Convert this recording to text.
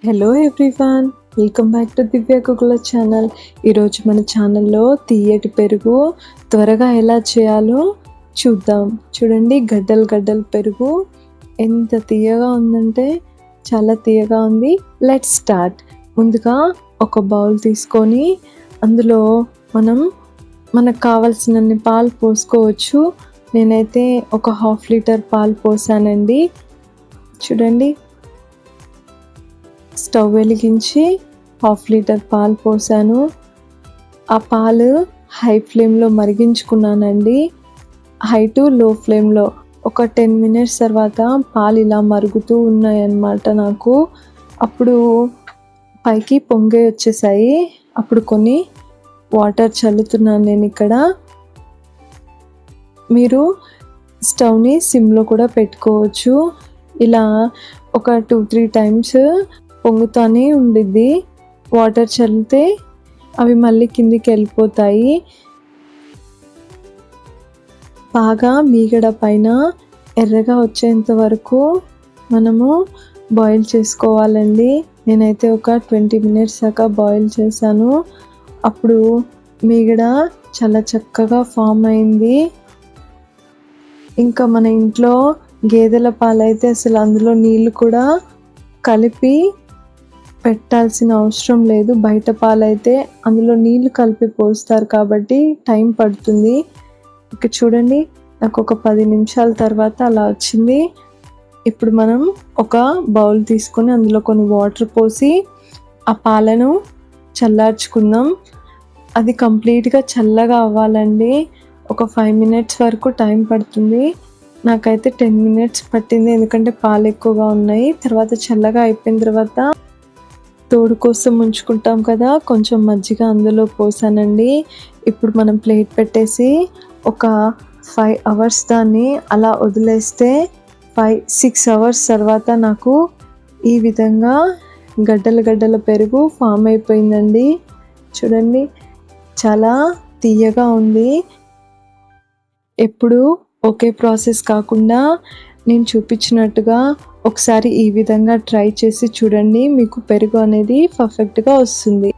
Hello everyone, welcome back to Divya కుకుల channel. ఈరోజు మన ఛానల్లో తీయటి పెరుగు త్వరగా ఎలా చేయాలో చూద్దాం. చూడండి, గడ్డలు గడ్డలు పెరుగు ఎంత తీయగా ఉందంటే చాలా తీయగా ఉంది. Let's start. ముందుగా ఒక బౌల్ తీసుకొని అందులో మనకు కావాల్సినన్ని పాలు పోసుకోవచ్చు. నేనైతే ఒక 1/2 లీటర్ పాలు పోసానండి. చూడండి, స్టవ్ వెలిగించి 1/2 లీటర్ పాలు పోసాను. ఆ పాలు హై ఫ్లేమ్లో మరిగించుకున్నానండి. హై టు లో ఫ్లేమ్లో ఒక 10 మినిట్స్ తర్వాత పాలు ఇలా మరుగుతూ ఉన్నాయన్నమాట. నాకు అప్పుడు పైకి పొంగే వచ్చేసాయి. అప్పుడు కొన్ని వాటర్ చల్లుతున్నాను నేను ఇక్కడ. మీరు స్టవ్ని సిమ్లో కూడా పెట్టుకోవచ్చు. ఇలా ఒక 2-3 టైమ్స్ పొంగుతూనే ఉండిద్ది. వాటర్ చల్లితే అవి మళ్ళీ కిందికి వెళ్ళిపోతాయి. బాగా మీగడ పైన ఎర్రగా వచ్చేంత వరకు మనము బాయిల్ చేసుకోవాలండి. నేనైతే ఒక 20 మినిట్స్ దాకా బాయిల్ చేశాను. అప్పుడు మీగడ చాలా చక్కగా ఫామ్ అయింది. ఇంకా మన ఇంట్లో గేదెల పాలైతే అసలు అందులో నీళ్ళు కూడా కలిపి పెట్టాల్సిన అవసరం లేదు. బయట పాలైతే అందులో నీళ్ళు కలిపి పోస్తారు కాబట్టి టైం పడుతుంది. ఇక చూడండి, నాకు ఒక 10 నిమిషాల తర్వాత అలా వచ్చింది. ఇప్పుడు మనం ఒక బౌల్ తీసుకొని అందులో కొన్ని వాటర్ పోసి ఆ పాలను చల్లార్చుకుందాం. అది కంప్లీట్గా చల్లగా అవ్వాలండి. ఒక 5 మినిట్స్ వరకు టైం పడుతుంది. నాకైతే 10 మినిట్స్ పట్టింది, ఎందుకంటే పాలు ఎక్కువగా ఉన్నాయి. తర్వాత చల్లగా అయిపోయిన తర్వాత తోడు కోసం ఉంచుకుంటాం కదా, కొంచెం మజ్జిగ అందులో పోసానండి. ఇప్పుడు మనం ప్లేట్ పెట్టేసి ఒక 5 అవర్స్ దాన్ని అలా వదిలేస్తే 5-6 అవర్స్ తర్వాత నాకు ఈ విధంగా గడ్డల పెరుగు ఫామ్ అయిపోయిందండి. చూడండి, చాలా తీయగా ఉంది. ఎప్పుడు ఒకే ప్రాసెస్ కాకుండా నేను చూపించినట్టుగా ఒకసారి ఈ విధంగా ట్రై చేసి చూడండి, మీకు పెరుగు అనేది పర్ఫెక్ట్గా వస్తుంది.